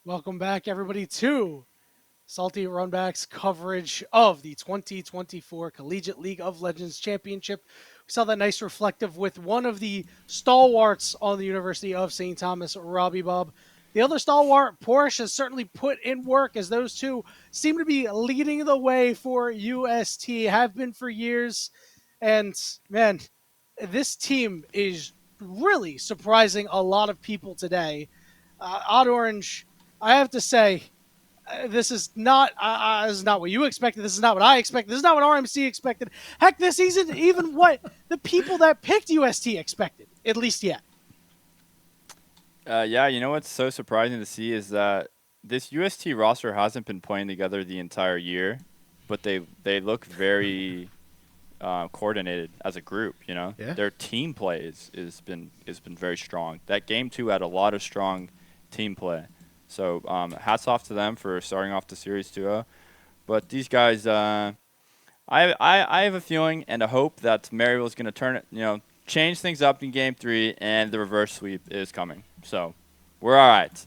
Welcome back, everybody, to Salty Runback's coverage of the 2024 Collegiate League of Legends Championship. We saw that nice reflective with one of the stalwarts on the University of St. Thomas, Robbie Bob. The other stalwart, Porsche, has certainly put in work as those two seem to be leading the way for UST, have been for years. And man, this team is really surprising a lot of people today. Odd Orange, I have to say, this is not what you expected. This is not what I expected. This is not what RMC expected. Heck, this isn't even what the people that picked UST expected, at least yet. Yeah, you know what's so surprising to see is that this UST roster hasn't been playing together the entire year, but they look very coordinated as a group. You know, Yeah. their team play is been very strong. That game two had a lot of strong team play. So hats off to them for starting off the series 2-0. But these guys, I have a feeling and a hope that Maryville is going to turn it, change things up in game three, and the reverse sweep is coming. So we're all right.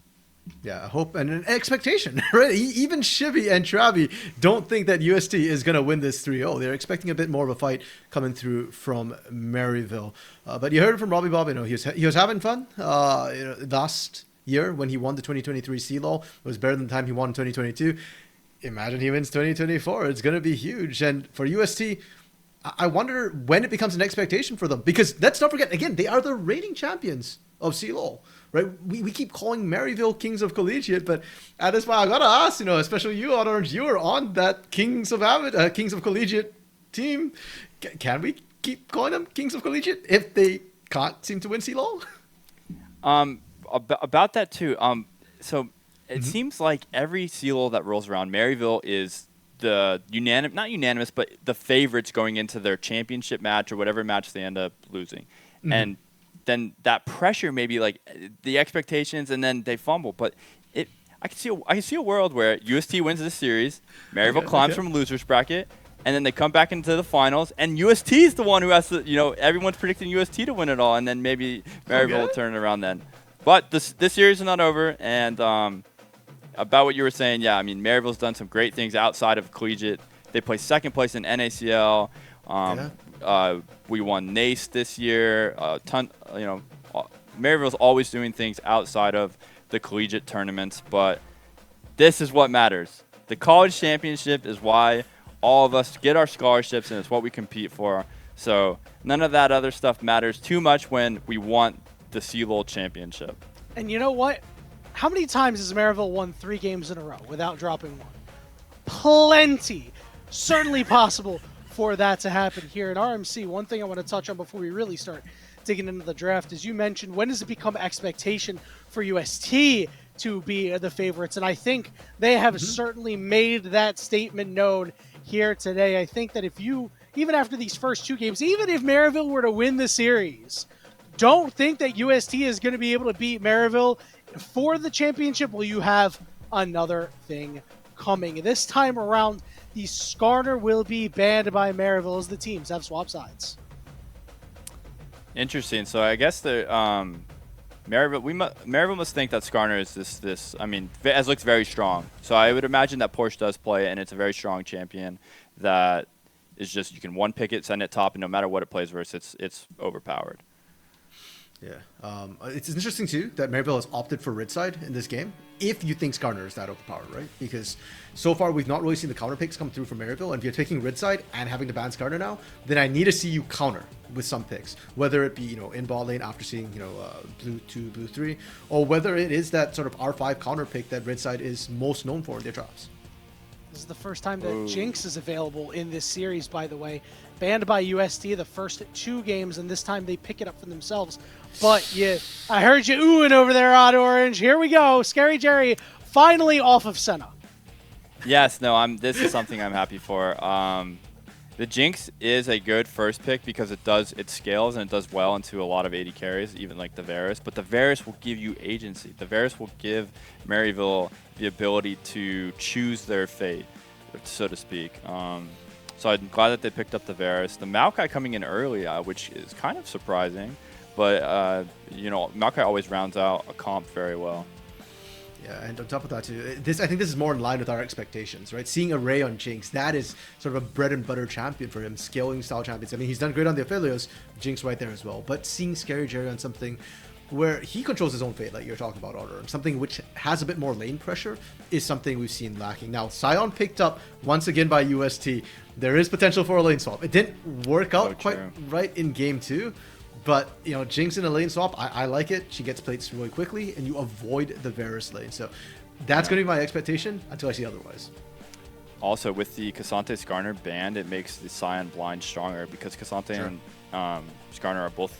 Yeah, a hope and an expectation, right? Even Shibby and Travi don't think that UST is going to win this 3-0. They're expecting a bit more of a fight coming through from Maryville. But you heard it from Robbie Bob. He was having fun. Last year when he won the 2023 CLOL, it was better than the time he won in 2022. Imagine he wins 2024. It's going to be huge. And for UST, I wonder when it becomes an expectation for them. Because let's not forget, again, they are the reigning champions of CLOL. Right, we keep calling Maryville Kings of Collegiate, but at this point, I gotta ask, especially you, Orange, you are on that Kings of Collegiate team. Can we keep calling them Kings of Collegiate if they can't seem to win CLOL? About that too. So it seems like every CLOL that rolls around, Maryville is the not unanimous, but the favorites going into their championship match or whatever match they end up losing, and then that pressure, maybe like the expectations, and then they fumble. But I can see a world where UST wins this series, Maryville climbs from losers bracket, and then they come back into the finals, and UST is the one who has to, everyone's predicting UST to win it all, and then maybe Maryville will turn it around then. But this series is not over, and about what you were saying, yeah, I mean, Maryville's done some great things outside of collegiate. They play second place in NACL. We won NACE this year. Maryville's always doing things outside of the collegiate tournaments, but this is what matters. The college championship is why all of us get our scholarships, and it's what we compete for. So none of that other stuff matters too much when we want the CLOL championship. And you know what? How many times has Maryville won 3 games in a row without dropping one? Plenty. Certainly possible for that to happen here at RMC. One thing I want to touch on before we really start digging into the draft is you mentioned, when does it become expectation for UST to be the favorites? And I think they have certainly made that statement known here today. I think that even after these first 2 games, even if Maryville were to win the series, don't think that UST is going to be able to beat Maryville for the championship. Well, you have another thing coming. This time around, the Skarner will be banned by Maryville as the teams have swapped sides. Interesting. So I guess the Maryville must think that Skarner is this. I mean, has looked very strong. So I would imagine that Porsche does play, and it's a very strong champion that is just, you can one pick it, send it top, and no matter what it plays versus, it's overpowered. Yeah. It's interesting, too, that Maryville has opted for Rid side in this game, if you think Skarner is that overpowered, right? Because so far, we've not really seen the counter picks come through from Maryville, and if you're taking Rid side and having to ban Skarner now, then I need to see you counter with some picks, whether it be, in bot lane after seeing, blue 2, blue 3, or whether it is that sort of R5 counter pick that Rid side is most known for in their drops. This is the first time that Jinx is available in this series, by the way. Banned by UST the first 2 games, and this time they pick it up for themselves. But I heard you oohing over there, Odd Orange. Here we go. Scary Jerry finally off of Senna. Yes, no, this is something I'm happy for. The Jinx is a good first pick because it scales and it does well into a lot of AD carries, even like the Varus. But the Varus will give you agency. The Varus will give Maryville the ability to choose their fate, so to speak. So I'm glad that they picked up the Varus. The Maokai coming in early, which is kind of surprising. But, Maokai always rounds out a comp very well. Yeah, and on top of that too, I think this is more in line with our expectations, right? Seeing Array on Jinx, that is sort of a bread and butter champion for him, scaling style champions. I mean, he's done great on the Aphelios, Jinx right there as well. But seeing Scary Jerry on something where he controls his own fate, like you're talking about, Otter, and something which has a bit more lane pressure is something we've seen lacking. Now, Sion picked up once again by UST. There is potential for a lane swap. It didn't work out quite right in game 2. But, you know, Jinx in a lane swap, I like it. She gets played really quickly, and you avoid the Varus lane. So that's going to be my expectation until I see otherwise. Also, with the Cassante Skarner banned, it makes the Sion blind stronger because Cassante and Skarner are both...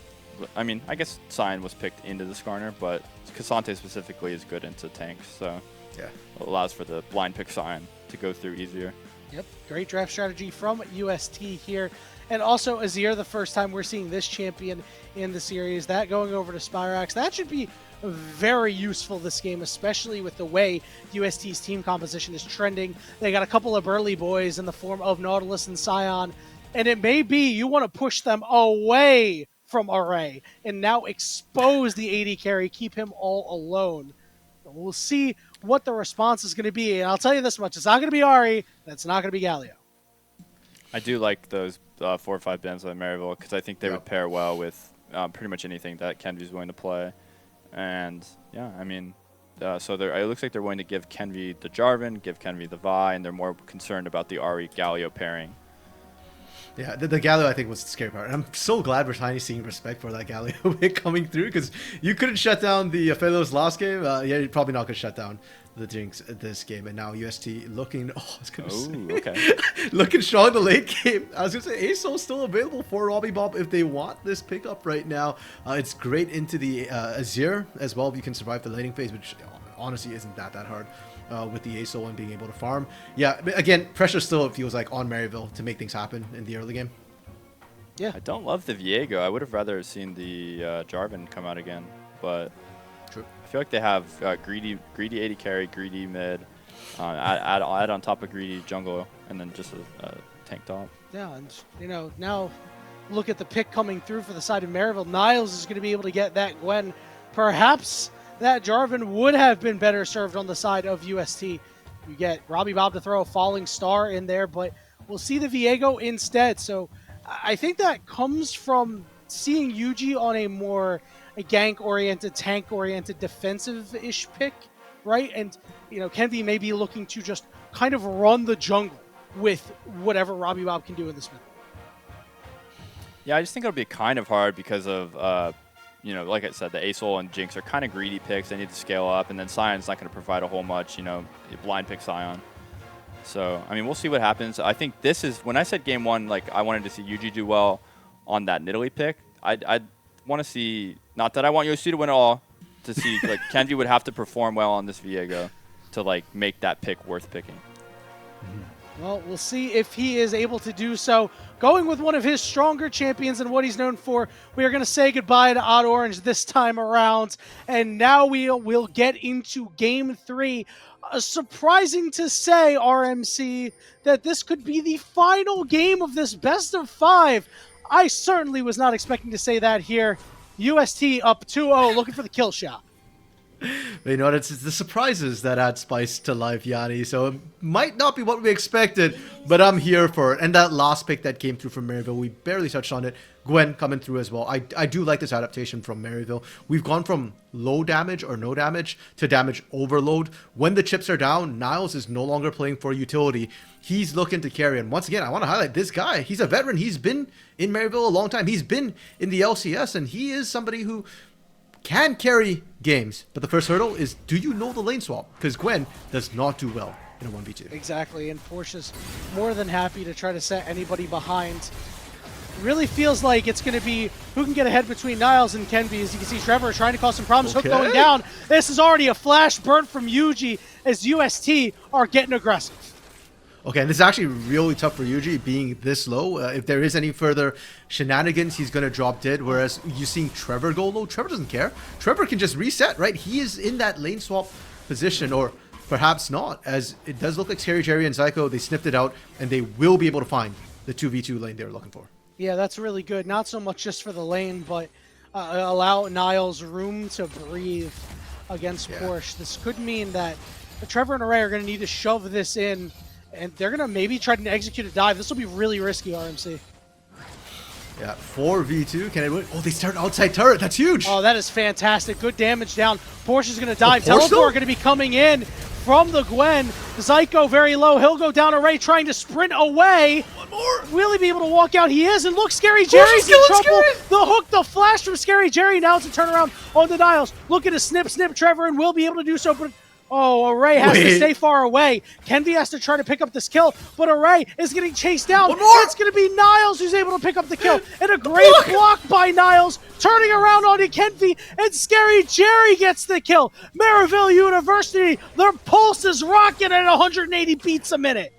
I mean, I guess Sion was picked into the Skarner, but Cassante specifically is good into tanks. So yeah, it allows for the blind pick Sion to go through easier. Yep, great draft strategy from UST here. And also Azir, the first time we're seeing this champion in the series. That going over to Spyrax, that should be very useful this game, especially with the way UST's team composition is trending. They got a couple of burly boys in the form of Nautilus and Sion, and it may be you want to push them away from Array and now expose the AD carry, keep him all alone. We'll see what the response is going to be, and I'll tell you this much, it's not going to be Ahri, and it's not going to be Galio. I do like those 4 or 5 bans on Maryville because I think they would pair well with pretty much anything that Kenvy's willing to play. And yeah, I mean, so it looks like they're willing to give Kenvy the Jarvan, give Kenvy the Vi, and they're more concerned about the Ahri Galio pairing. Yeah, the Galio I think was the scary part. And I'm so glad we're finally seeing respect for that Galio pick coming through because you couldn't shut down the Aphelios last game. Yeah, you're probably not going to shut down the Jinx this game. And now UST looking, looking strong in the late game. I was going to say, ASO's still available for Robbie Bob if they want this pickup right now. It's great into the Azir as well if you can survive the laning phase, which honestly isn't that hard. With the ASO and being able to farm. Yeah, but again, pressure still, it feels like, on Maryville to make things happen in the early game. Yeah. I don't love the Viego. I would have rather seen the Jarvan come out again, but true. I feel like they have greedy AD carry, greedy mid, add on top of greedy jungle, and then just a tank top. Yeah, and you know, now look at the pick coming through for the side of Maryville. Niles is going to be able to get that Gwen. Perhaps that Jarvan would have been better served on the side of UST. You get Robbie Bob to throw a falling star in there, but we'll see the Viego instead. So I think that comes from seeing Yuji on a more gank-oriented, tank-oriented, defensive-ish pick, right? And, you know, Kenvy may be looking to just kind of run the jungle with whatever Robbie Bob can do in this mid. Yeah, I just think it'll be kind of hard because of... you know, like I said, the ASOL and Jinx are kind of greedy picks. They need to scale up, and then Sion's not going to provide a whole much, you know, blind pick Sion. So, I mean, we'll see what happens. I think this is, when I said game 1, like, I wanted to see Yuji do well on that Nidalee pick. I'd want to see, not that I want USC to win it all, to see, like, Kenji would have to perform well on this Viego to, like, make that pick worth picking. Well, we'll see if he is able to do so. Going with one of his stronger champions and what he's known for, we are going to say goodbye to Odd Orange this time around. And now we'll get into Game 3. Surprising to say, RMC, that this could be the final game of this best of 5. I certainly was not expecting to say that here. UST up 2-0, looking for the kill shot. But you know what? It's the surprises that add spice to life, Yanni. So it might not be what we expected, but I'm here for it. And that last pick that came through from Maryville, we barely touched on it. Gwen coming through as well. I do like this adaptation from Maryville. We've gone from low damage or no damage to damage overload. When the chips are down, Niles is no longer playing for utility. He's looking to carry. And once again, I want to highlight this guy. He's a veteran. He's been in Maryville a long time. He's been in the LCS, and he is somebody who can carry games, but the first hurdle is, do you know the lane swap? Because Gwen does not do well in a 1v2. Exactly, and Portia's more than happy to try to set anybody behind. It really feels like it's going to be who can get ahead between Niles and Kenvy. As you can see, Trevor trying to cause some problems. Okay. Hook going down. This is already a flash burn from Yuji as UST are getting aggressive. Okay, and this is actually really tough for Yuji being this low. If there is any further shenanigans, he's going to drop dead. Whereas you're seeing Trevor go low. Trevor doesn't care. Trevor can just reset, right? He is in that lane swap position, or perhaps not, as it does look like Scary Jerry and Zyko, they sniffed it out, and they will be able to find the 2v2 lane they were looking for. Yeah, that's really good. Not so much just for the lane, but allow Niles room to breathe. against Yeah. Porsche. This could mean that Trevor and Array are going to need to shove this in, and they're going to maybe try to execute a dive. This will be really risky, RMC. Yeah, 4v2. Can it win? Oh, they start outside turret. That's huge. Oh, that is fantastic. Good damage down. Porsche is going to dive. Porsche, Teleport though? going to be coming in from the Gwen. Zyko very low. He'll go down Array trying to sprint away. One more. Will he be able to walk out? He is, and look, Scary Jerry's in killing trouble. Scary. The hook, the flash from Scary Jerry. Now it's a turnaround on the Niles. Looking to snip Trevor, and will be able to do so, but Array has to stay far away. Kenvi has to try to pick up this kill, but Array is getting chased down. One more. It's going to be Niles who's able to pick up the kill. And a great block by Niles, turning around onto Kenvi, and Scary Jerry gets the kill. Maryville University, their pulse is rocking at 180 beats a minute.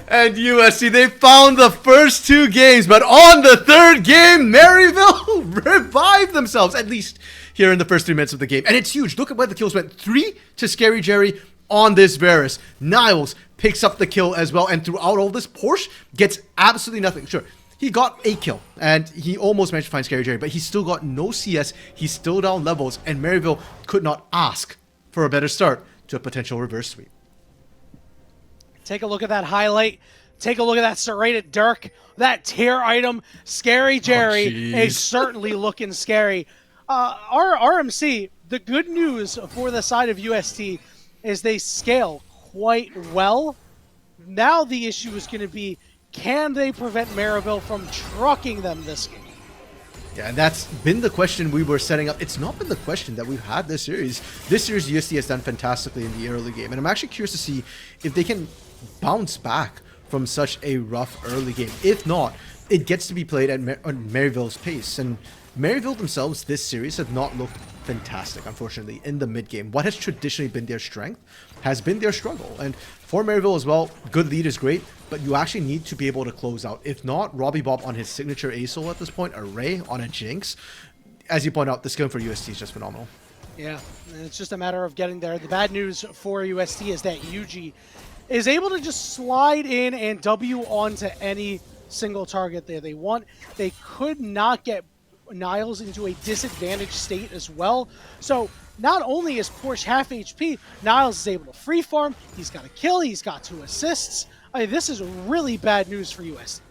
And USC, they found the first 2 games, but on the 3rd game, Maryville revived themselves, at least here in the first 3 minutes of the game. And it's huge. Look at where the kills went. 3 to Scary Jerry on this Varus. Niles picks up the kill as well, and throughout all this, Porsche gets absolutely nothing. Sure, he got a kill, and he almost managed to find Scary Jerry, but he still got no CS. He's still down levels, and Maryville could not ask for a better start to a potential reverse sweep. Take a look at that highlight. Take a look at that serrated Dirk. That tier item. Scary Jerry is certainly looking scary. Our RMC, the good news for the side of UST is they scale quite well. Now the issue is going to be, can they prevent Maryville from trucking them this game? Yeah, and that's been the question we were setting up. It's not been the question that we've had this series. This series, UST has done fantastically in the early game, and I'm actually curious to see if they can bounce back from such a rough early game. If not, it gets to be played at Maryville's pace, and Maryville themselves this series have not looked fantastic, unfortunately, in the mid game. What has traditionally been their strength has been their struggle, and for Maryville as well, good lead is great, but you actually need to be able to close out. If not, Robbie Bob on his signature ASOL at this point, Array on a Jinx. As you point out, the skill for UST is just phenomenal. Yeah, and it's just a matter of getting there. The bad news for UST is that Yuji is able to just slide in and W onto any single target that they want. They could not get Niles into a disadvantaged state as well. So not only is Porsche half HP, Niles is able to free farm. He's got a kill. He's got 2 assists. This is really bad news for UST.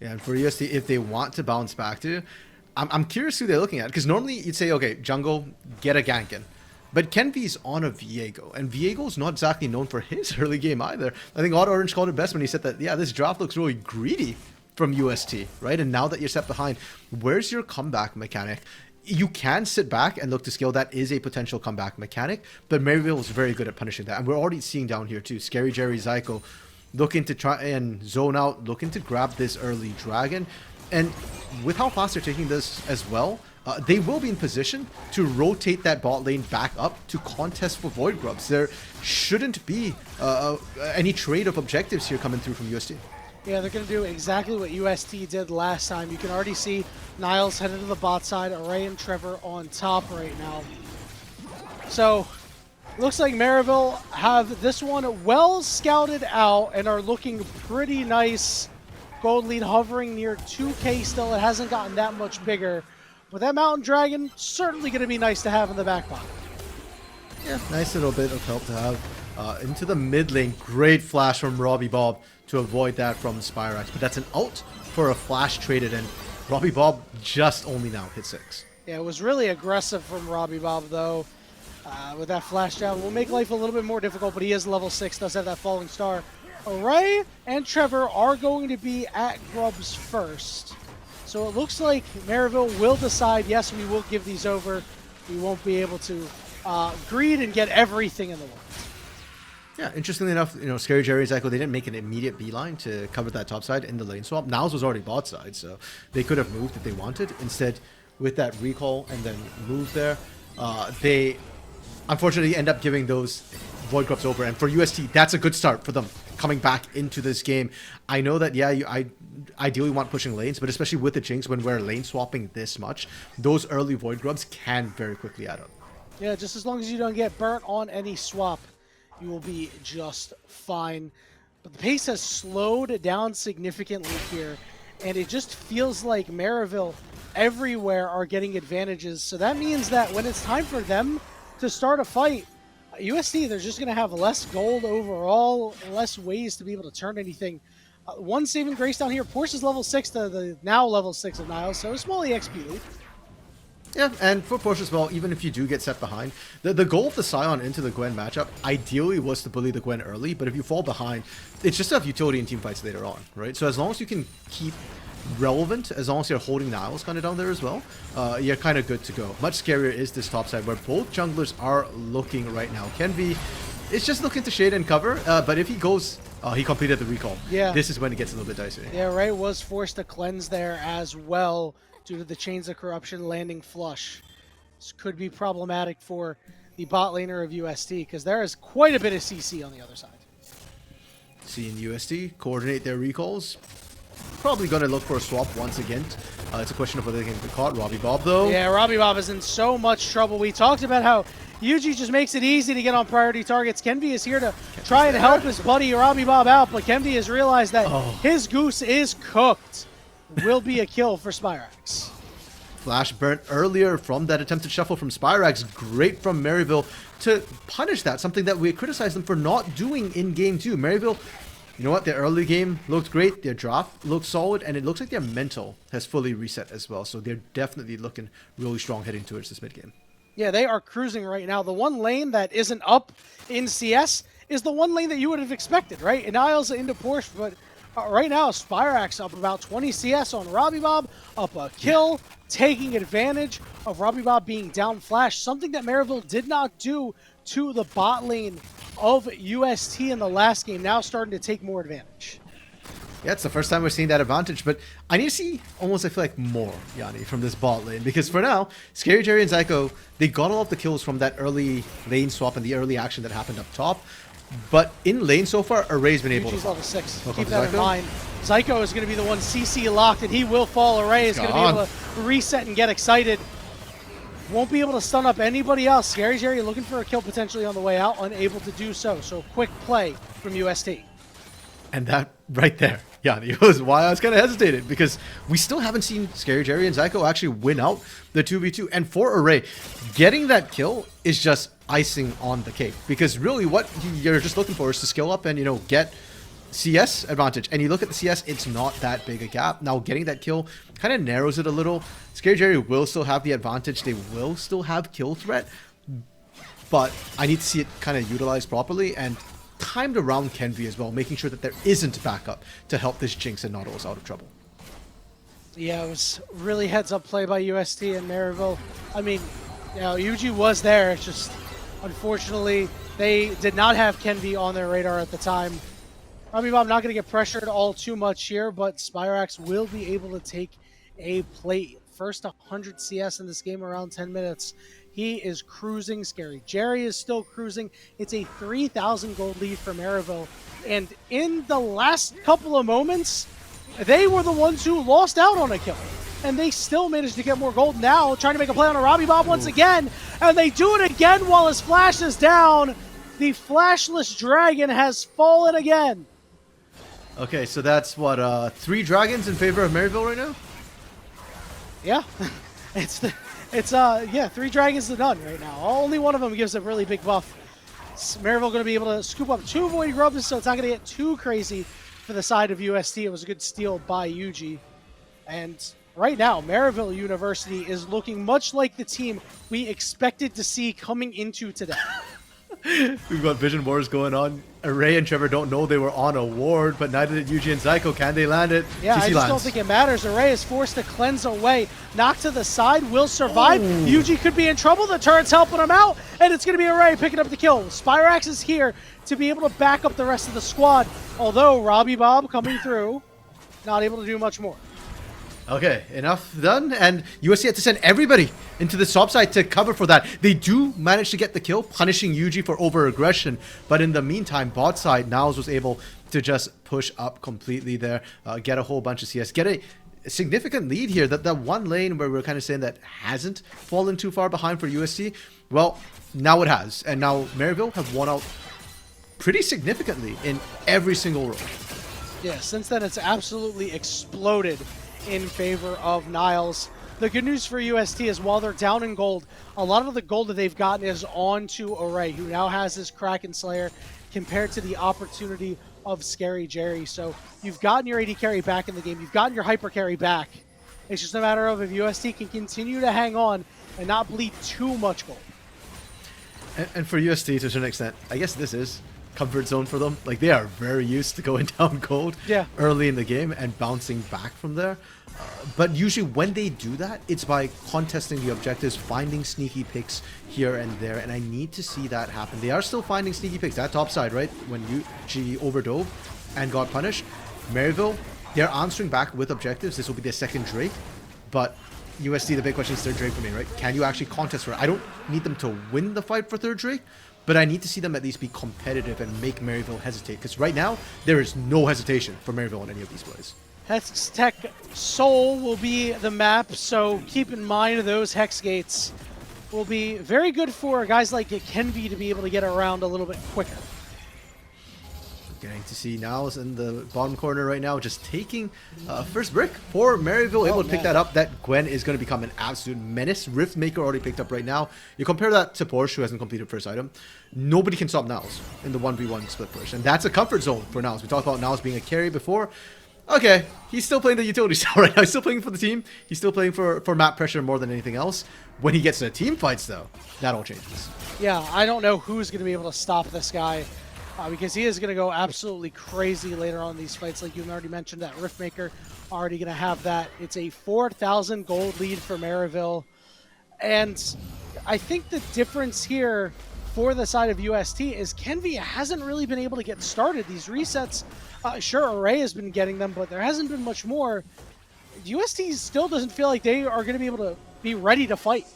Yeah, and for UST, if they want to bounce back to, I'm curious who they're looking at. Because normally you'd say, okay, jungle, get a gank in. But Kenvi's on a Viego, and Viego's not exactly known for his early game either. I think Odd Orange called it best when he said that, yeah, this draft looks really greedy from UST, right? And now that you're set behind, where's your comeback mechanic? You can sit back and look to scale. That is a potential comeback mechanic, but Maryville is very good at punishing that. And we're already seeing down here too, Scary Jerry, Zyko, looking to try and zone out, looking to grab this early dragon. And with how fast they're taking this as well, they will be in position to rotate that bot lane back up to contest for Void Grubs. There shouldn't be any trade of objectives here coming through from UST. Yeah, they're going to do exactly what UST did last time. You can already see Niles headed to the bot side, Array and Trevor on top right now. So, looks like Maryville have this one well scouted out and are looking pretty nice. Gold lead hovering near 2K still. It hasn't gotten that much bigger. But that Mountain Dragon, certainly going to be nice to have in the back pocket. Yeah, nice little bit of help to have. Into the mid lane, great flash from Robbie Bob to avoid that from Spyrax. But that's an out for a flash traded, and Robbie Bob just only now hit 6. Yeah, it was really aggressive from Robbie Bob, though. With that flash down, will make life a little bit more difficult, but he is level 6, does have that falling star. Array and Trevor are going to be at Grubs first. So it looks like Maryville will decide, yes, we will give these over. We won't be able to greed and get everything in the world. Yeah, interestingly enough, Scary Jerry and Zyko, they didn't make an immediate beeline to cover that top side in the lane swap. Niles was already bot side, so they could have moved if they wanted. Instead, with that recall and then move there, they unfortunately end up giving those Void Grubs over. And for UST, that's a good start for them coming back into this game. I know that, yeah, I ideally want pushing lanes, but especially with the Jinx, when we're lane swapping this much, those early Void Grubs can very quickly add up. Yeah, just as long as you don't get burnt on any swap, you will be just fine. But the pace has slowed down significantly here, and it just feels like Maryville everywhere are getting advantages. So that means that when it's time for them to start a fight, USD, they're just going to have less gold overall, less ways to be able to turn anything. One saving grace down here. Porsche's level 6 to the now level 6 of Niles, so a small EXP lead. Yeah, and for Porsche as well, even if you do get set behind, the goal of the Scion into the Gwen matchup ideally was to bully the Gwen early, but if you fall behind, it's just to have utility in team fights later on, right? So as long as you can keep relevant, as long as you're holding Niles kind of down there as well, you're kind of good to go. Much scarier is this top side where both junglers are looking right now. Kenvi is just looking to shade and cover, but if he goes... he completed the recall. Yeah. This is when it gets a little bit dicey. Yeah, Ray was forced to cleanse there as well due to the Chains of Corruption landing flush. This could be problematic for the bot laner of UST because there is quite a bit of CC on the other side. Seeing UST coordinate their recalls. Probably going to look for a swap once again. It's a question of whether they can get caught. Robbie Bob, though. Yeah, Robbie Bob is in so much trouble. We talked about how Yuji just makes it easy to get on priority targets. Kenvi is here to try and help his buddy Robbie Bob out, but Kenvi has realized that his goose is cooked. Will be a kill for Spyrax. Flash burnt earlier from that attempted shuffle from Spyrax. Great from Maryville to punish that, something that we criticized them for not doing in game 2. Maryville, you know what? Their early game looked great. Their draft looked solid, and it looks like their mental has fully reset as well. So they're definitely looking really strong heading towards this mid game. Yeah, they are cruising right now. The one lane that isn't up in CS is the one lane that you would have expected, right? And Niles into Porsche, but right now Spyrax up about 20 CS on Robbie Bob, up a kill, taking advantage of Robbie Bob being down flash, something that Maryville did not do to the bot lane of UST in the last game, now starting to take more advantage. Yeah, it's the first time we're seeing that advantage, but I need to see almost, I feel like, more, Yanni, from this bot lane. Because for now, Scary Jerry and Zyko, they got all of the kills from that early lane swap and the early action that happened up top. But in lane so far, Array's been able to... level 6. Welcome Keep that Zyko. in mind. Zyko is going to be the one CC locked, and he will fall. Array is going to be able to reset and get excited. Won't be able to stun up anybody else. Scary Jerry looking for a kill potentially on the way out, unable to do so. So quick play from UST. And that right there, Yanni, was why I was kind of hesitated, because we still haven't seen Scary Jerry and Zyko actually win out the 2v2. And for Array, getting that kill is just icing on the cake, because really what you're just looking for is to skill up and, you know, get CS advantage. And you look at the CS, it's not that big a gap. Now getting that kill kind of narrows it a little. Scary Jerry will still have the advantage. They will still have kill threat, but I need to see it kind of utilized properly and timed around Kenvi as well, making sure that there isn't backup to help this Jinx and Nautilus out of trouble. Yeah, it was really heads-up play by UST and Maryville. I mean, you know, Yuji was there. It's just, unfortunately, they did not have Kenvi on their radar at the time. Robbie Bob not going to get pressured all too much here, but Spyrax will be able to take a plate. First 100 CS in this game around 10 minutes. He is cruising. Scary Jerry is still cruising. It's a 3,000 gold lead for Maryville. And in the last couple of moments, they were the ones who lost out on a kill. And they still managed to get more gold now, trying to make a play on a Robbie Bob once again. And they do it again while his flash is down. The flashless dragon has fallen again. Okay, so that's what, 3 dragons in favor of Maryville right now? Yeah, yeah, 3 dragons to none right now. Only one of them gives a really big buff. Maryville going to be able to scoop up 2 Void Grubs, so it's not going to get too crazy for the side of UST. It was a good steal by Yuji. And right now, Maryville University is looking much like the team we expected to see coming into today. We've got Vision Wars going on. Array and Trevor don't know they were on a ward, but neither did Yuji and Zyko. Can they land it? Yeah, TC I just lands. don't think it matters. Array is forced to cleanse away. Knock to the side, will survive. Ooh. Yuji could be in trouble. The turret's helping him out, and it's going to be Array picking up the kill. Spyrax is here to be able to back up the rest of the squad, although Robbie Bob coming through, not able to do much more. Okay, enough done, and USC had to send everybody into the top side to cover for that. They do manage to get the kill, punishing Yuji for over-aggression, but in the meantime, bot side, Niles was able to just push up completely there, get a whole bunch of CS, get a significant lead here. That one lane where we're kind of saying that hasn't fallen too far behind for USC, well, now it has, and now Maryville have won out pretty significantly in every single row. Yeah, since then it's absolutely exploded in favor of Niles. The good news for UST is while they're down in gold, a lot of the gold that they've gotten is onto Array, who now has this Kraken Slayer compared to the opportunity of Scary Jerry. So you've gotten your AD carry back in the game. You've gotten your hyper carry back. It's just a matter of if UST can continue to hang on and not bleed too much gold. And for UST to a certain extent, I guess this is comfort zone for them. Like, they are very used to going down gold early in the game and bouncing back from there. But usually when they do that, it's by contesting the objectives, finding sneaky picks here and there, and I need to see that happen. They are still finding sneaky picks. That top side, right? When UG overdove and got punished. Maryville, they're answering back with objectives. This will be their second Drake, but UST, the big question is third Drake for me, right? Can you actually contest for it? I don't need them to win the fight for third Drake, but I need to see them at least be competitive and make Maryville hesitate, because right now, there is no hesitation for Maryville on any of these plays. Hex Tech Soul will be the map, so keep in mind those Hex Gates will be very good for guys like Kenvi to be able to get around a little bit quicker. Getting to see Niles in the bottom corner right now, just taking first brick for Maryville, able to pick that up. That Gwen is going to become an absolute menace. Riftmaker already picked up right now. You compare that to Porsche, who hasn't completed first item. Nobody can stop Niles in the 1v1 split push, and that's a comfort zone for Niles. We talked about Niles being a carry before. Okay, he's still playing the utility style right now. He's still playing for the team. He's still playing for map pressure more than anything else. When he gets to team fights, though, that all changes. Yeah, I don't know who's going to be able to stop this guy. Because he is going to go absolutely crazy later on in these fights. Like you already mentioned, that Riftmaker already going to have that. It's a 4,000 gold lead for Maryville. And I think the difference here for the side of UST is Kenvi hasn't really been able to get started. These resets, sure, Array has been getting them, but there hasn't been much more. UST still doesn't feel like they are going to be able to be ready to fight.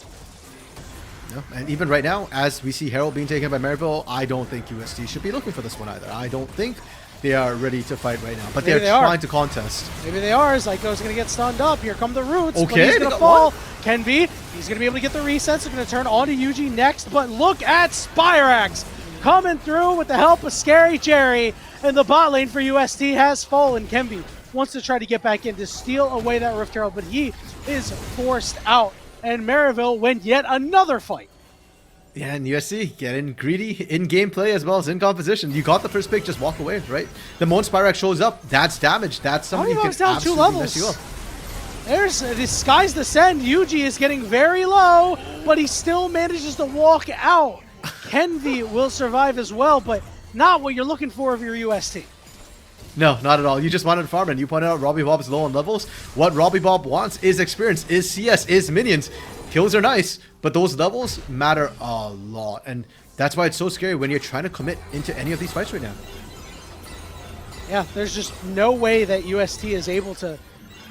No, and even right now, as we see Herald being taken by Maryville, I don't think UST should be looking for this one either. I don't think they are ready to fight right now, but they're trying to contest. Maybe they are. Zyko's going to get stunned up. Here come the roots. Okay, but he's going to fall. Kenvi, he's going to be able to get the resets. They're going to turn on to UG next, but look at Spirax coming through with the help of Scary Jerry, and the bot lane for UST has fallen. Kenvi wants to try to get back in to steal away that Rift Herald, but he is forced out. And Maryville win yet another fight. Yeah, and USC getting greedy in gameplay as well as in composition. You got the first pick, just walk away, right? The moment Spirax shows up, that's damage. That's something you can down 2 levels. Mess you up. There's the sky's descend. Yuji is getting very low, but he still manages to walk out. Kenvi will survive as well, but not what you're looking for if you're UST. No, not at all. You just wanted to farm, and you pointed out Robbie Bob is low on levels. What Robbie Bob wants is experience, is CS, is minions. Kills are nice, but those levels matter a lot, and that's why it's so scary when you're trying to commit into any of these fights right now. Yeah, there's just no way that UST is able to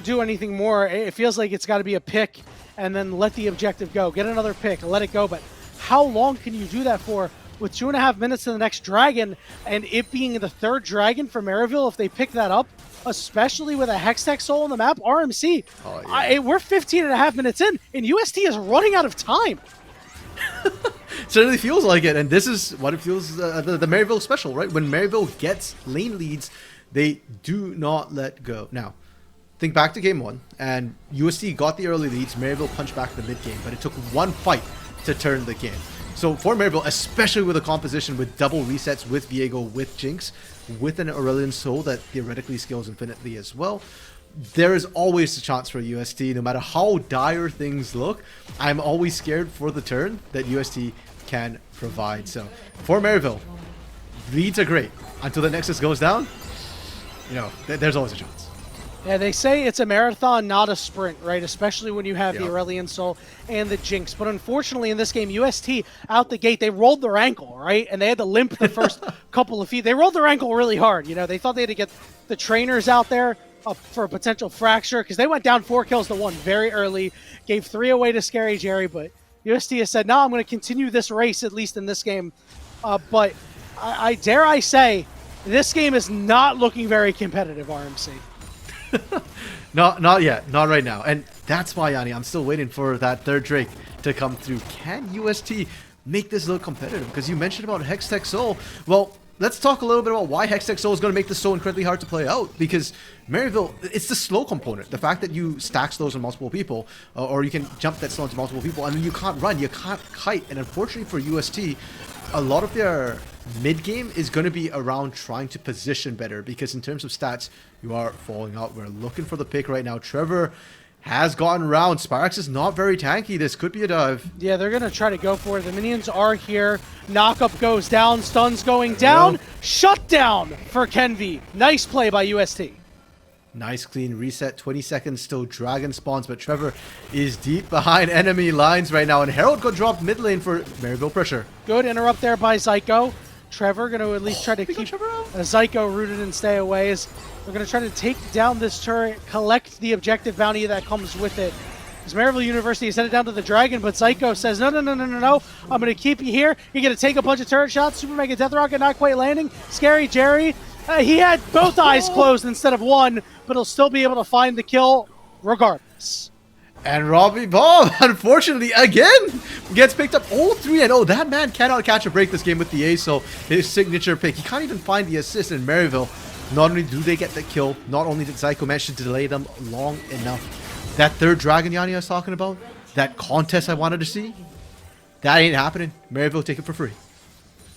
do anything more. It feels like it's got to be a pick and then let the objective go. Get another pick, let it go, but how long can you do that for? With 2.5 minutes to the next dragon, and it being the third dragon for Maryville, if they pick that up, especially with a Hextech Soul on the map, RMC, we're 15.5 minutes in, and UST is running out of time. Certainly feels like it, and this is what it feels, the Maryville special, right? When Maryville gets lane leads, they do not let go. Now, think back to game 1, and UST got the early leads, Maryville punched back the mid game, but it took one fight to turn the game. So for Maryville, especially with a composition with double resets, with Viego, with Jinx, with an Aurelion Soul that theoretically scales infinitely as well, there is always a chance for UST, no matter how dire things look. I'm always scared for the turn that UST can provide. So for Maryville, leads are great. Until the Nexus goes down, you know, there's always a chance. Yeah, they say it's a marathon, not a sprint, right? Especially when you have the Aurelion Soul and the Jinx. But unfortunately, in this game, UST, out the gate, they rolled their ankle, right? And they had to limp the first couple of feet. They rolled their ankle really hard. You know, they thought they had to get the trainers out there for a potential fracture, because they went down 4 kills to 1 very early, gave 3 away to Scary Jerry. But UST has said, no, I'm going to continue this race, at least in this game. But I dare I say, this game is not looking very competitive, RMC. Not yet, not right now, and that's why, Yanni, I'm still waiting for that third Drake to come through. Can UST make this look competitive? Because you mentioned about Hextech Soul. Well, let's talk a little bit about why Hextech Soul is going to make this so incredibly hard to play out. Because Maryville, it's the slow component. The fact that you stack slows on multiple people, or you can jump that slow into multiple people, and then you can't run, you can't kite. And unfortunately for UST, a lot of their mid-game is going to be around trying to position better. Because in terms of stats, you are falling out. We're looking for the pick right now. Trevor has gotten around. Spyrax is not very tanky. This could be a dive. Yeah, they're going to try to go for it. The minions are here. Knockup goes down. Stuns going down. Yeah. Shutdown for Kenvi. Nice play by UST. Nice clean reset. 20 seconds still. Dragon spawns, but Trevor is deep behind enemy lines right now. And Herald got dropped mid lane for Maryville pressure. Good interrupt there by Zyko. Trevor going to at least try to keep Zyko rooted and stay away. We're going to try to take down this turret, collect the objective bounty that comes with it. As Maryville University is headed down to the Dragon, but Zyko says, no. I'm going to keep you here. You're going to take a bunch of turret shots. Super Mega Death Rocket not quite landing. Scary Jerry. He had both eyes closed instead of one, but he'll still be able to find the kill regardless. And Robbie Bob, unfortunately, again, gets picked up. 0-3-0. That man cannot catch a break this game with the ace, so his signature pick. He can't even find the assist in Maryville. Not only do they get the kill, not only did Zyko manage to delay them long enough. That third Dragon Yanni I was talking about, that contest I wanted to see, that ain't happening. Maryville take it for free.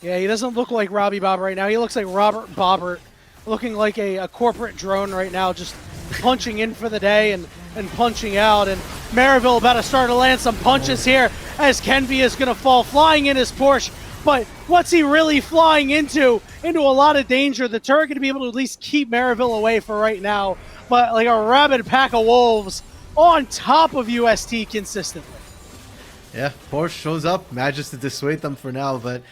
Yeah, he doesn't look like Robbie Bob right now. He looks like Robert Bobbert, looking like a corporate drone right now, just punching in for the day and punching out. And Maryville about to start to land some punches here as Kenvi is going to fall flying in his Porsche. But what's he really flying into? Into a lot of danger. The turret going to be able to at least keep Maryville away for right now. But like a rabid pack of wolves on top of UST consistently. Yeah, Porsche shows up, manages to dissuade them for now, but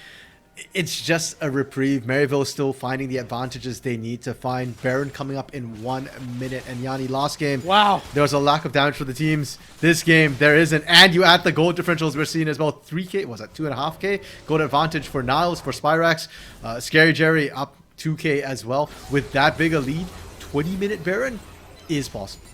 it's just a reprieve. Maryville is still finding the advantages they need to find. Baron coming up in 1 minute. And Yanni, last game, wow, there was a lack of damage for the teams. This game, there isn't. And you add the gold differentials we're seeing as well. 3K, was that 2.5K? Gold advantage for Niles, for Spyrax. Scary Jerry up 2K as well. With that big a lead, 20-minute Baron is possible.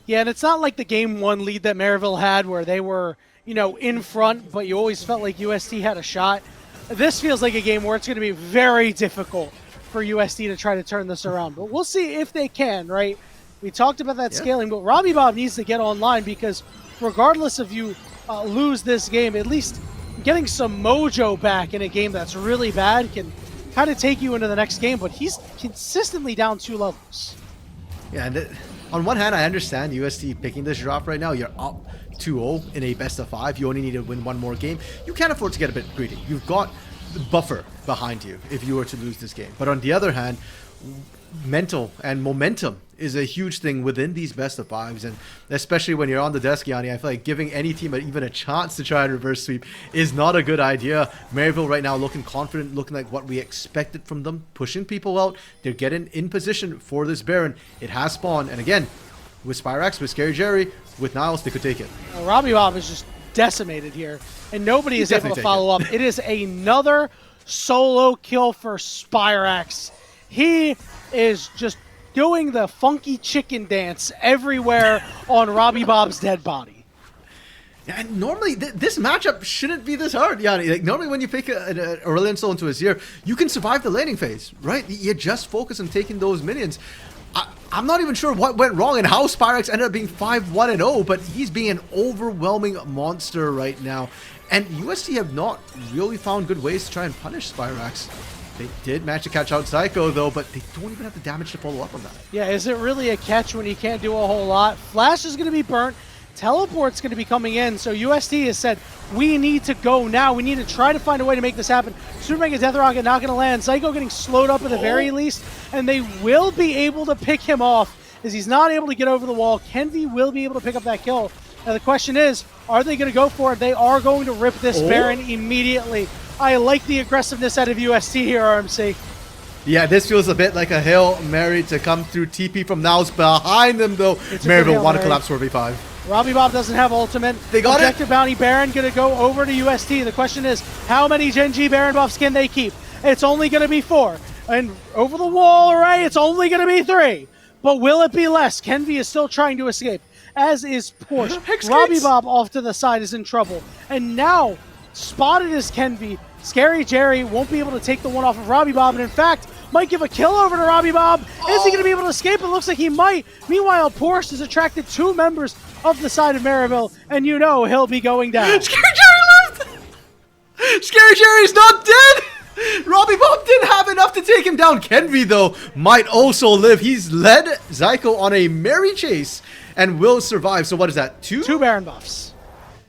Yeah, and it's not like the game 1 lead that Maryville had where they were, in front, but you always felt like UST had a shot. This feels like a game where it's going to be very difficult for UST to try to turn this around. But we'll see if they can, right? We talked about that scaling, but Robbie Bob needs to get online because regardless if you lose this game, at least getting some mojo back in a game that's really bad can kind of take you into the next game. But he's consistently down 2 levels. Yeah, and on one hand, I understand UST picking this drop right now. You're up 2-0 in a best of 5. You only need to win 1 more game. You can't afford to get a bit greedy. You've got the buffer behind you if you were to lose this game. But on the other hand, mental and momentum is a huge thing within these best of 5s, and especially when you're on the desk, Yanni, I feel like giving any team even a chance to try and reverse sweep is not a good idea. Maryville right now looking confident, looking like what we expected from them, pushing people out. They're getting in position for this Baron. It has spawned, and again, with Spyrax, with Scary Jerry, with Niles, they could take it. Robbie Bob is just decimated here, and nobody is able to follow up. It is another solo kill for Spyrax. He is just doing the funky chicken dance everywhere on Robbie Bob's dead body. And normally, this matchup shouldn't be this hard, Yanni. Like, normally when you pick an Aurelion Soul into Azir, you can survive the laning phase, right? You just focus on taking those minions. I'm not even sure what went wrong and how Spyrax ended up being 5-1-0, but he's being an overwhelming monster right now. And UST have not really found good ways to try and punish Spyrax. They did manage to catch out Zyko, though, but they don't even have the damage to follow up on that. Yeah, is it really a catch when you can't do a whole lot? Flash is going to be burnt. Teleport's going to be coming in, so UST has said, we need to go now. We need to try to find a way to make this happen. Super Mega Death Rocket not going to land. Zyko getting slowed up at the very least, and they will be able to pick him off as he's not able to get over the wall. Kenvi will be able to pick up that kill. Now the question is, are they going to go for it? They are going to rip this Baron immediately. I like the aggressiveness out of UST here, RMC. Yeah, this feels a bit like a Hail Mary to come through TP from Niles behind them, though. Maryville want to collapse 4v5. Robbie Bob doesn't have ultimate. They got Objective Bounty Baron going to go over to UST. The question is, how many Gen G Baron buffs can they keep? It's only going to be 4. And over the wall array, it's only going to be 3. But will it be less? Kenvi is still trying to escape, as is Porsche. Robbie Bob off to the side is in trouble. And now, spotted as Kenvi, Scary Jerry won't be able to take the one off of Robbie Bob, and in fact, might give a kill over to Robbie Bob. Is he going to be able to escape? It looks like he might. Meanwhile, Porsche has attracted 2 members of the side of Maryville, and you know he'll be going down. Scary Jerry left! Scary Jerry's not dead! Robbie Bob didn't have enough to take him down. Kenvi, though, might also live. He's led Zyko on a merry chase and will survive. So what is that? 2 Baron buffs.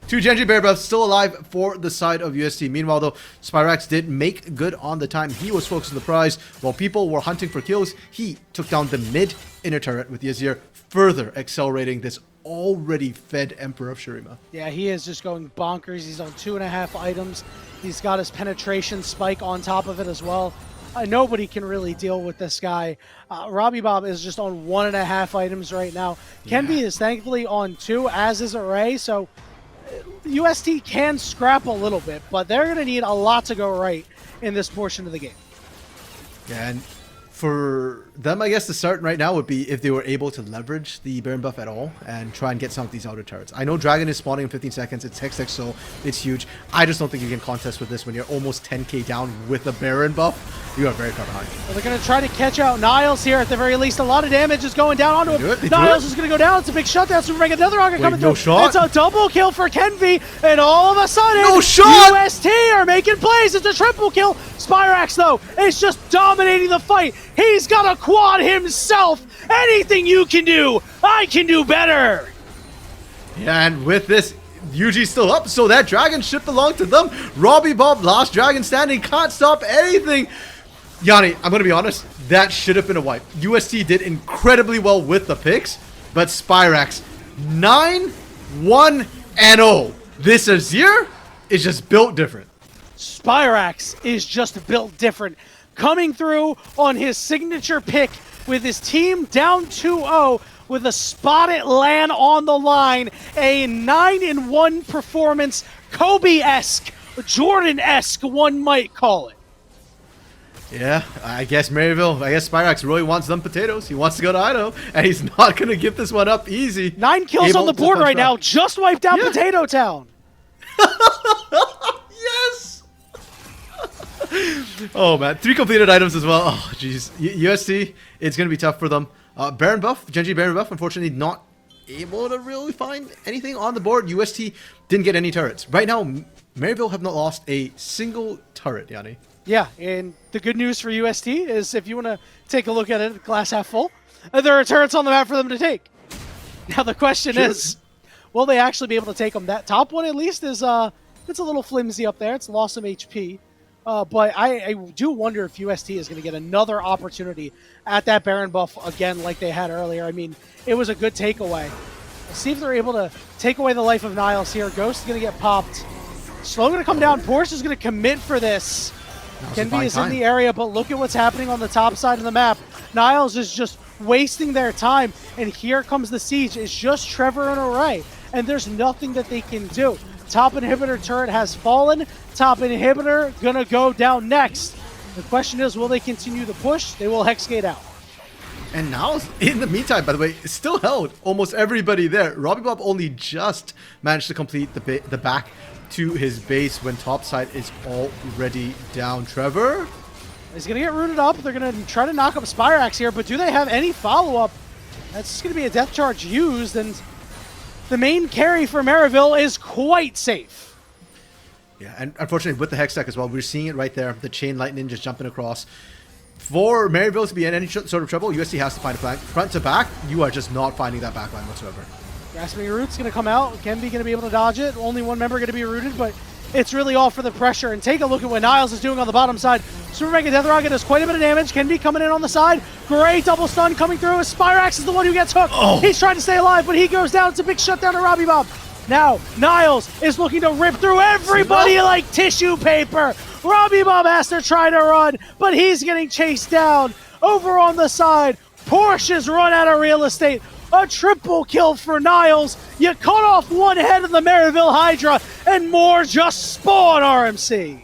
2 Genji Bear buffs still alive for the side of UST. Meanwhile, though, Spyrax did make good on the time. He was focused on the prize. While people were hunting for kills, he took down the mid inner turret with Yazir, further accelerating this already fed Emperor of Shurima. Yeah, he is just going bonkers. He's on 2.5 items. He's got his penetration spike on top of it as well. Nobody can really deal with this guy. Robbie Bob is just on 1.5 items right now. Kenby is thankfully on 2, as is Array, so UST can scrap a little bit, but they're going to need a lot to go right in this portion of the game. Yeah, and for them, I guess the start right now would be if they were able to leverage the Baron buff at all and try and get some of these outer turrets. I know Dragon is spawning in 15 seconds. It's Hex, so it's huge. I just don't think you can contest with this when you're almost 10k down with a Baron buff. You are very far behind. Well, they're going to try to catch out Niles here at the very least. A lot of damage is going down onto him. Niles is going to go down. It's a big shutdown. Superman, another rocket coming through. Shot. It's a double kill for Kenvi, and all of a sudden, no shot. UST are making plays. It's a triple kill. Spyrax, though, is just dominating the fight. He's got a quad himself. Anything you can do, I can do better. Yeah, and with this, UG's still up, so that dragon ship belonged to them. Robbie Bob, last dragon standing, can't stop anything. Yanni, I'm going to be honest, that should have been a wipe. UST did incredibly well with the picks, but Spyrax, 9-1-0. This Azir is just built different. Spyrax is just built different. Coming through on his signature pick with his team down 2-0 with a spotted land on the line. A 9-1 performance, Kobe-esque, Jordan-esque, one might call it. Yeah, I guess Spyrax really wants them potatoes. He wants to go to Idaho, and he's not going to give this one up easy. 9 kills on the board right now, just wiped down Potato Town. Yes! Oh, man. 3 completed items as well. Oh, jeez. UST, it's going to be tough for them. Baron buff, Genji Baron buff, unfortunately not able to really find anything on the board. UST didn't get any turrets. Right now, Maryville have not lost a single turret, Yanni. Yeah, and the good news for UST is if you want to take a look at it, glass half full, there are turrets on the map for them to take. Now the question is, will they actually be able to take them? That top one at least is it's a little flimsy up there. It's lost some HP. But I do wonder if UST is going to get another opportunity at that Baron buff again like they had earlier. I mean, it was a good takeaway. We'll see if they're able to take away the life of Niles here. Ghost is going to get popped. Slow going to come down. Porsche is going to commit for this. Kenby is in the area, but look at what's happening on the top side of the map. Niles is just wasting their time, and here comes the siege. It's just Trevor and Array, and there's nothing that they can do. Top inhibitor turret has fallen. Top inhibitor gonna go down next. The question is, will they continue the push? They will Hexgate out. And now, in the meantime, by the way, still held almost everybody there. Robbie Bob only just managed to complete the back to his base when topside is already down. Trevor? He's going to get rooted up. They're going to try to knock up Spyrax here, but do they have any follow-up? That's going to be a death charge used, and the main carry for Maryville is quite safe. Yeah, and unfortunately with the Hex stack as well, we're seeing it right there. The Chain Lightning just jumping across. For Maryville to be in any sort of trouble, UST has to find a flank. Front to back, you are just not finding that backline whatsoever. Grasping Root's going to come out. Kenby going to be able to dodge it. Only one member going to be rooted, but it's really all for the pressure. And take a look at what Niles is doing on the bottom side. Super Mega Death Rocket does quite a bit of damage. Kenby coming in on the side. Great double stun coming through. Spyrax is the one who gets hooked. Oh. He's trying to stay alive, but he goes down. It's a big shutdown to Robbie Bob. Now, Niles is looking to rip through everybody like tissue paper. Robbie Bob has to try to run, but he's getting chased down. Over on the side, Porsche's run out of real estate. A triple kill for Niles. You cut off one head of the Maryville Hydra, and more just spawn, RMC.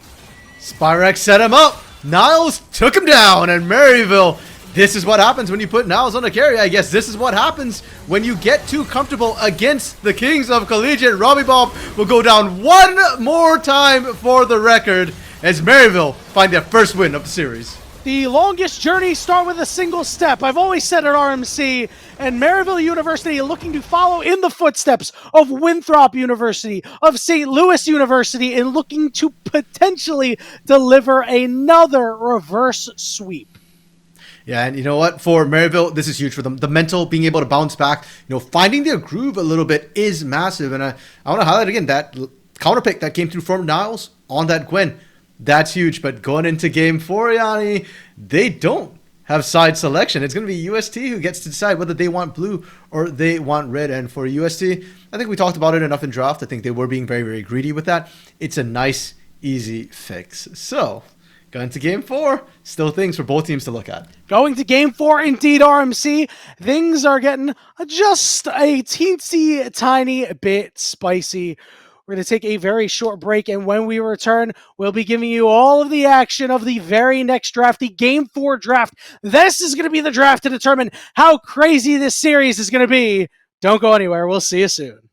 Spyrax set him up. Niles took him down, and Maryville, this is what happens when you put Niles on a carry. I guess this is what happens when you get too comfortable against the Kings of Collegiate. Robbie Bob will go down one more time for the record. as Maryville find their first win of the series. The longest journey start with a single step. I've always said at RMC, and Maryville University looking to follow in the footsteps of Winthrop University, of St. Louis University, and looking to potentially deliver another reverse sweep. Yeah, and you know what? For Maryville, this is huge for them. The mental, being able to bounce back, finding their groove a little bit is massive. And I want to highlight again that counter pick that came through from Niles on that Gwen. That's huge. But going into game 4, Yanni, they don't have side selection. It's going to be UST who gets to decide whether they want blue or they want red. And for UST, I think we talked about it enough in draft. I think they were being very, very greedy with that. It's a nice, easy fix. So, going to game 4, still things for both teams to look at. Going to game 4, indeed, RMC. Things are getting just a teensy tiny bit spicy. We're going to take a very short break, and when we return, we'll be giving you all of the action of the very next draft, the Game 4 draft. This is going to be the draft to determine how crazy this series is going to be. Don't go anywhere. We'll see you soon.